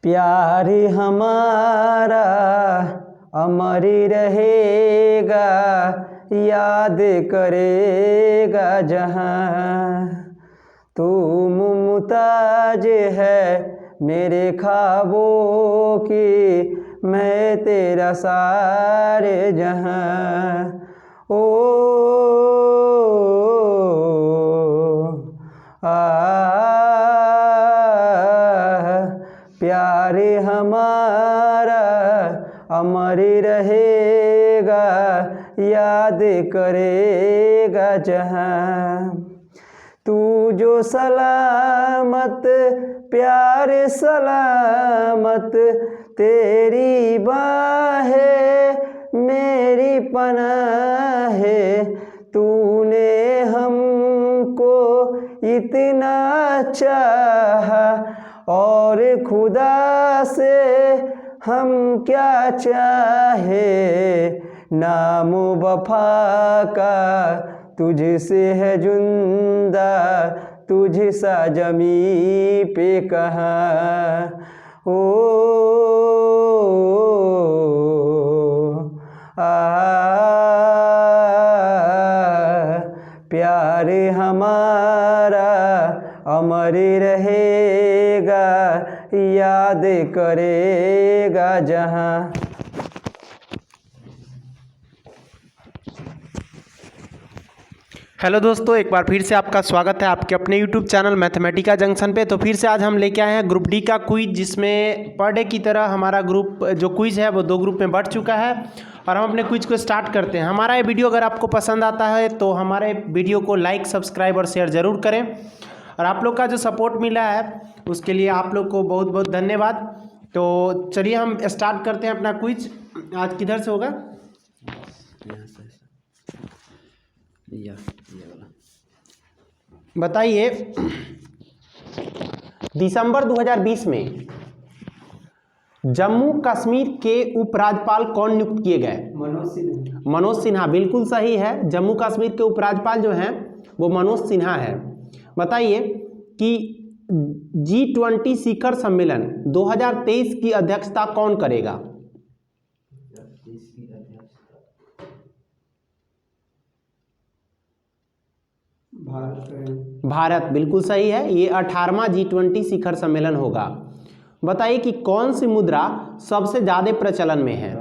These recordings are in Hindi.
प्यार हमारा अमर रहेगा, याद करेगा जहां। तू मुमताज है मेरे ख्वाबों की, मैं तेरा सारे जहां। ओ प्यार हमारा अमर रहेगा, याद करेगा जहां। तू जो सलामत प्यार सलामत, तेरी बाहें मेरी पनाह है। तूने हमको इतना चाहा, और खुदा से हम क्या चाहे। नाम वफा का तुझसे है जुंदा, तुझसा जमी पे कहाँ। ओ प्यार हमारा अमर रहेगा, याद करेगा जहां। हेलो दोस्तों, एक बार फिर से आपका स्वागत है आपके अपने यूट्यूब चैनल मैथमेटिका जंक्शन पे। तो फिर से आज हम लेके आए हैं ग्रुप डी का क्विज, जिसमें पर डे की तरह हमारा ग्रुप जो क्विज है वो 2 ग्रुप में बढ़ चुका है और हम अपने क्विज को स्टार्ट करते हैं। हमारा ये वीडियो अगर आपको पसंद आता है तो हमारे वीडियो को लाइक, सब्सक्राइब और शेयर ज़रूर करें। और आप लोग का जो सपोर्ट मिला है उसके लिए आप लोग को बहुत बहुत धन्यवाद। तो चलिए हम स्टार्ट करते हैं अपना क्विज। आज किधर से होगा? बताइए, दिसंबर 2020 में जम्मू कश्मीर के उपराज्यपाल कौन नियुक्त किए गए? मनोज सिन्हा। मनोज सिन्हा बिल्कुल सही है। जम्मू कश्मीर के उपराज्यपाल जो हैं वो मनोज सिन्हा है। बताइए कि G20 शिखर सम्मेलन 2023 की अध्यक्षता कौन करेगा? भारत बिल्कुल सही है। ये 18वां G20 शिखर सम्मेलन होगा। बताइए कि कौन सी मुद्रा सबसे ज्यादा प्रचलन में है?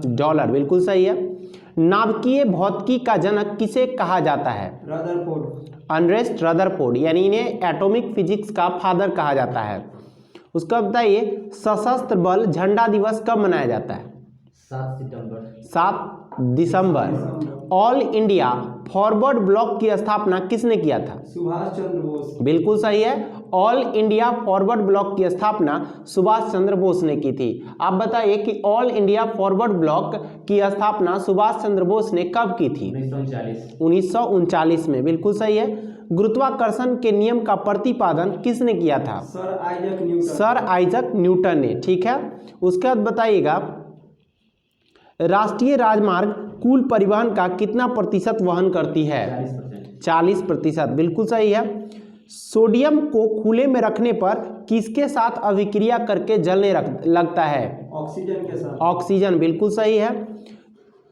डॉलर बिल्कुल सही है। नाभिकीय भौतिकी का जनक किसे कहा जाता है? रदरफोर्ड। अर्नेस्ट रदरफोर्ड, यानी इन्हें एटॉमिक फिजिक्स का फादर कहा जाता है। उसका बताइए, सशस्त्र बल झंडा दिवस कब मनाया जाता है? 7 दिसंबर। ऑल इंडिया फॉरवर्ड ब्लॉक की स्थापना किसने किया था? सुभाष चंद्र बोस। बिल्कुल सही है। ऑल इंडिया फॉरवर्ड ब्लॉक की स्थापना सुभाष चंद्र बोस ने की थी। आप बताइए कि ऑल इंडिया फॉरवर्ड ब्लॉक की स्थापना सुभाष चंद्र बोस ने कब की थी? 1939 में। बिल्कुल सही है। गुरुत्वाकर्षण के नियम का प्रतिपादन किसने किया था? सर आइजक न्यूटन ने। ठीक है। उसके बाद बताइएगा, राष्ट्रीय राजमार्ग कुल परिवहन का कितना प्रतिशत वहन करती है? 40%। बिल्कुल सही है। सोडियम को खुले में रखने पर किसके साथ अभिक्रिया करके जलने लगता है? ऑक्सीजन के साथ। ऑक्सीजन बिल्कुल सही है।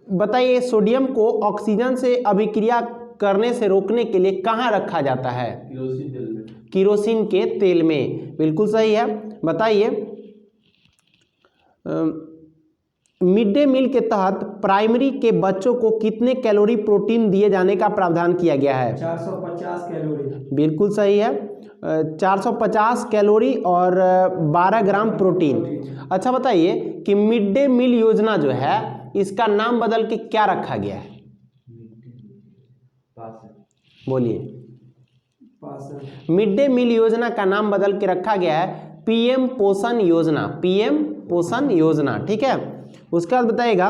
बताइए, सोडियम को ऑक्सीजन से अभिक्रिया करने से रोकने के लिए कहाँ रखा जाता है? किरोसिन के तेल में। बिल्कुल सही है। बताइए, मिड डे मील के तहत प्राइमरी के बच्चों को कितने कैलोरी प्रोटीन दिए जाने का प्रावधान किया गया है? 450 कैलोरी। बिल्कुल सही है। 450 कैलोरी और 12 ग्राम प्रोटीन। अच्छा बताइए कि मिड डे मील योजना जो है इसका नाम बदल के क्या रखा गया है? बोलिए। मिड डे मील योजना का नाम बदल के रखा गया है पीएम पोषण योजना। पीएम पोषण योजना। ठीक है। उसके बाद बताइएगा,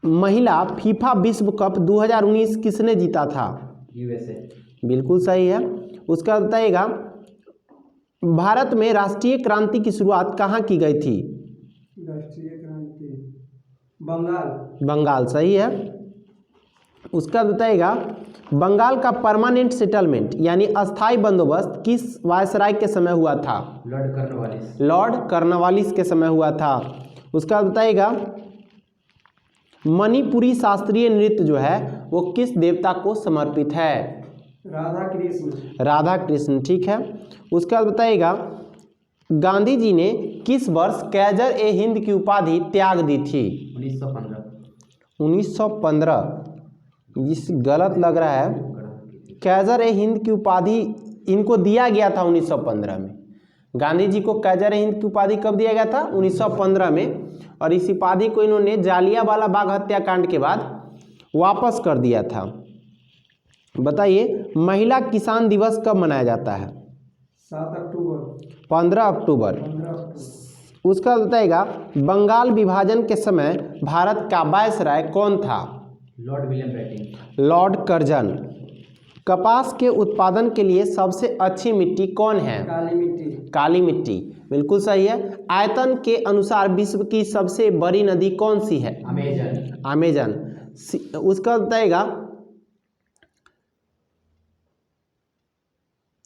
महिला फीफा विश्व कप 2019 किसने जीता था? यूएसए। बिल्कुल सही है। उसके बाद बताइएगा, भारत में राष्ट्रीय क्रांति की शुरुआत कहाँ की गई थी? राष्ट्रीय क्रांति बंगाल। बंगाल सही है। उसका बताइएगा बंगाल का परमानेंट सेटलमेंट यानी अस्थाई बंदोबस्त किस वायसराय के समय हुआ था? Lord Cornwallis. लॉर्ड कॉर्नवालिस के समय हुआ था। उसका बताइएगा मणिपुरी शास्त्रीय नृत्य जो है वो किस देवता को समर्पित है? राधा कृष्ण। राधा कृष्ण, ठीक है। उसका बताइएगा गांधी जी ने किस वर्ष कैजर ए हिंद की उपाधि त्याग दी थी? 1915। 1915। इस गलत लग रहा है। कैजर ए हिंद की उपाधि इनको दिया गया था 1915 में। गांधी जी को कैजर ए हिंद की उपाधि कब दिया गया था? 1915 में। और इस उपाधि को इन्होंने जालियांवाला बाग हत्याकांड के बाद वापस कर दिया था। बताइए महिला किसान दिवस कब मनाया जाता है? 7 अक्टूबर। 15 अक्टूबर। 15 अक्टूबर। उसका बताइएगा बंगाल विभाजन के समय भारत का वायसराय कौन था? Lord William Bentinck. Lord Curzon. कपास के उत्पादन के लिए सबसे अच्छी मिट्टी कौन है? काली मिट्टी। काली मिट्टी, बिल्कुल सही है। आयतन के अनुसार विश्व की सबसे बड़ी नदी कौन सी है? अमेजन। अमेजन। उसका बताइएगा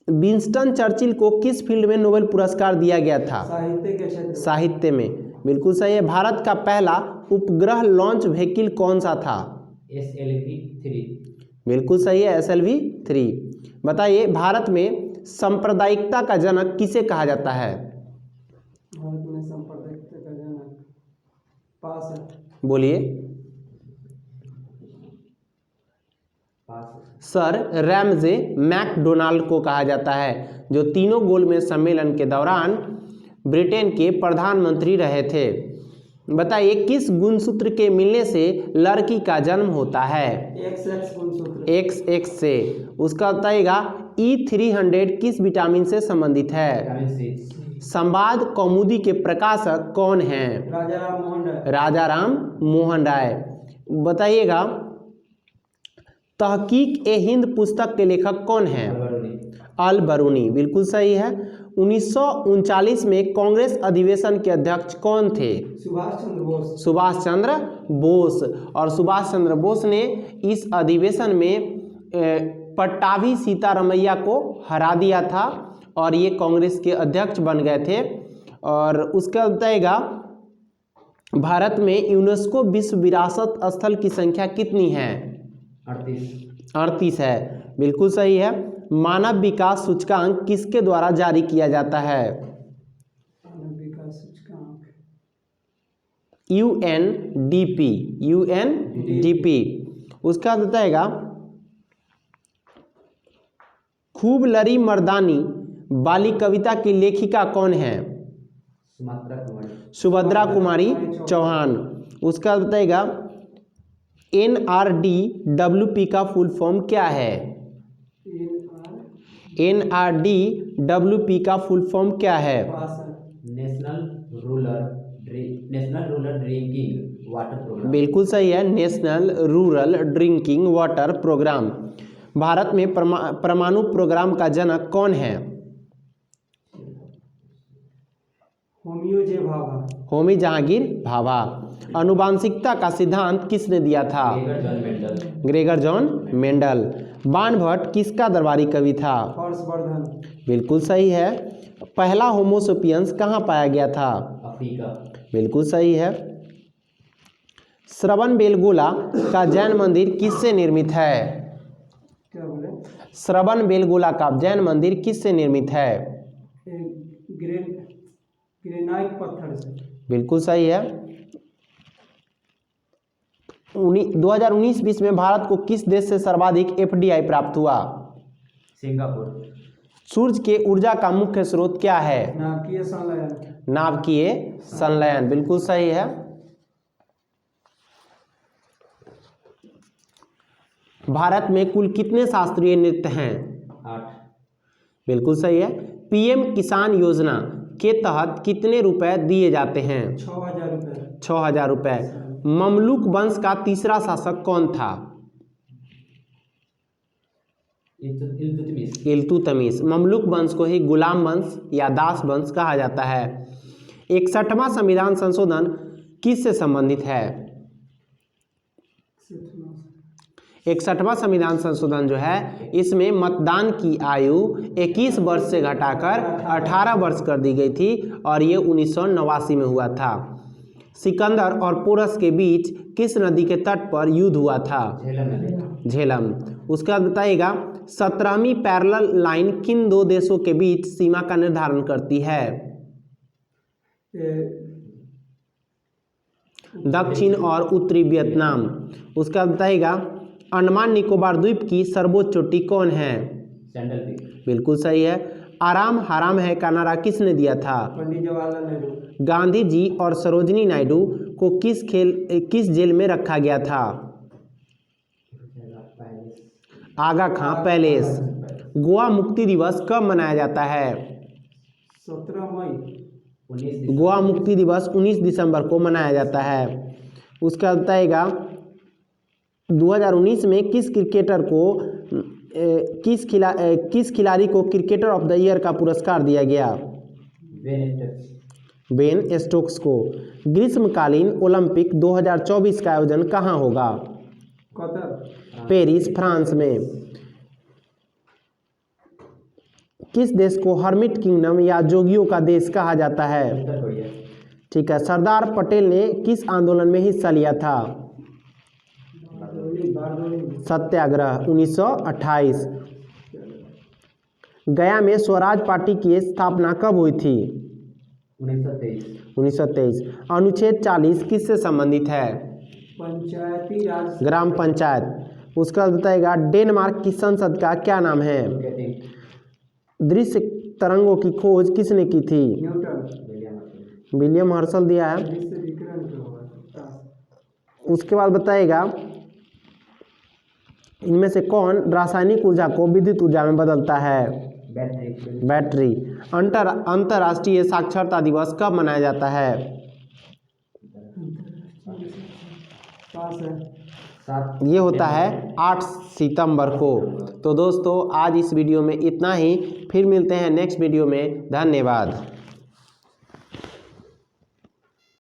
विंस्टन चर्चिल को किस फील्ड में नोबेल पुरस्कार दिया गया था? साहित्य के क्षेत्र। साहित्य में, बिल्कुल सही है। भारत का पहला उपग्रह लॉन्च व्हीकल कौन सा था? SLV-3। बिल्कुल सही है, SLV-3। बताइए भारत में सांप्रदायिकता का जनक किसे कहा जाता है? भारत में सांप्रदायिकता का जनक पास है। बोलिए। सर रैमजे मैकडोनाल्ड को कहा जाता है, जो तीनों गोलमेज सम्मेलन के दौरान ब्रिटेन के प्रधानमंत्री रहे थे। बताइए किस गुणसूत्र के मिलने से लड़की का जन्म होता है? XX गुणसूत्र। XX से। उसका बताइएगा E300 किस विटामिन से संबंधित है? Vitamin C। संवाद कौमुदी के प्रकाशक कौन हैं? राजाराम मोहन राय। राजाराम मोहन राय। बताइएगा तहकीक ए हिंद पुस्तक के लेखक कौन हैं? अल बरूनी, बिल्कुल सही है। 1939 में कांग्रेस अधिवेशन के अध्यक्ष कौन थे? सुभाष चंद्र बोस। सुभाष चंद्र बोस। और सुभाष चंद्र बोस ने इस अधिवेशन में पट्टाभी सीतारमैया को हरा दिया था और ये कांग्रेस के अध्यक्ष बन गए थे। और उसका बताएगा भारत में यूनेस्को विश्व विरासत स्थल की संख्या कितनी है? 38 है, बिल्कुल सही है। मानव विकास सूचकांक किसके द्वारा जारी किया जाता है? मानव विकास सूचकांक UNDP। उसका बताएगा खूब लड़ी मर्दानी बाली कविता की लेखिका कौन है? सुभद्रा कुमारी चौहान। उसका बताएगा NRDWP का फुल फॉर्म क्या है? NRDWP का फुल फॉर्म क्या है? National rural drinking water programme. बिल्कुल सही है, national rural drinking water programme. Bharat में परमाणु प्रोग्राम का जनक कौन है? होमी जहांगीर भाभा। आनुवांशिकता का सिद्धांत किसने दिया था? Gregor John Mendel. बाणभट्ट किसका दरबारी कवि था? हर्षवर्धन। बिल्कुल सही है। पहला होमोसेपियंस कहाँ पाया गया था? अफ्रीका। बिल्कुल सही है। श्रवण बेलगोला का जैन मंदिर किससे निर्मित है? क्या बोले? श्रवण बेलगोला का जैन मंदिर किससे निर्मित है? ग्रेनाइट पत्थर से। बिल्कुल सही है। 2019-20 में भारत को किस देश से सर्वाधिक FDI प्राप्त हुआ? सिंगापुर। सूर्य के ऊर्जा का मुख्य स्रोत क्या है? नाभिकीय संलयन। नाभिकीय संलयन, बिल्कुल सही है। भारत में कुल कितने शास्त्रीय नृत्य हैं? 8। बिल्कुल सही है। PM किसान योजना के तहत कितने रुपए दिए जाते हैं? 6000 रुपये। 6000 रुपये। ममलूक वंश का तीसरा शासक कौन था? इल्तुतमिश। ममलूक वंश को ही गुलाम वंश या दास वंश कहा जाता है। 61वां संविधान संशोधन किससे संबंधित है? 61वां संविधान संशोधन जो है इसमें मतदान की आयु 21 वर्ष से घटाकर 18 वर्ष कर दी गई थी और ये 1989 में हुआ था। सिकंदर और पोरस के बीच किस नदी के तट पर युद्ध हुआ था? झेलम। उसके बाद बताइएगा 17वीं पैरेलल लाइन किन दो देशों के बीच सीमा का निर्धारण करती है? दक्षिण और उत्तरी वियतनाम। उसके बाद बताइएगा अंडमान निकोबार द्वीप की सर्वोच्च चोटी कौन है? Sandal peak. बिल्कुल सही है। आराम हराम है का नारा किसने दिया था? पंडित जवाहरलाल नेहरू। गांधी जी और सरोजिनी नायडू को किस जेल में रखा गया था? आगा खां पैलेस। गोवा मुक्ति दिवस कब मनाया जाता है? 17 मई। गोवा मुक्ति दिवस 19 दिसंबर को मनाया जाता है। उसका बताएगा 2019 में किस क्रिकेटर को किस खिलाड़ी को क्रिकेटर ऑफ द ईयर का पुरस्कार दिया गया? बेन स्टोक्स को। ग्रीष्मकालीन ओलंपिक 2024 का आयोजन कहाँ होगा? कतर। पेरिस फ्रांस में। किस देश को हर्मिट किंगडम या जोगियों का देश कहा जाता है? ठीक है। सरदार पटेल ने किस आंदोलन में हिस्सा लिया था? सत्याग्रह 1928। गया में स्वराज पार्टी की स्थापना कब हुई थी? 1923। अनुच्छेद 40 किससे संबंधित है? पंचायती राज। ग्राम पंचायत। उसका बताएगा डेनमार्क की संसद का क्या नाम है? दृश्य तरंगों की खोज किसने की थी? न्यूटन। विलियम हर्शल दिया है। जिससे विकिरण क्या हुआ? उसके बाद बताएगा इनमें से कौन रासायनिक ऊर्जा को विद्युत ऊर्जा में बदलता है? बैटरी। अंतर्राष्ट्रीय साक्षरता दिवस कब मनाया जाता है? पास है। ये होता है 8 सितंबर को। तो दोस्तों आज इस वीडियो में इतना ही, फिर मिलते हैं नेक्स्ट वीडियो में। धन्यवाद।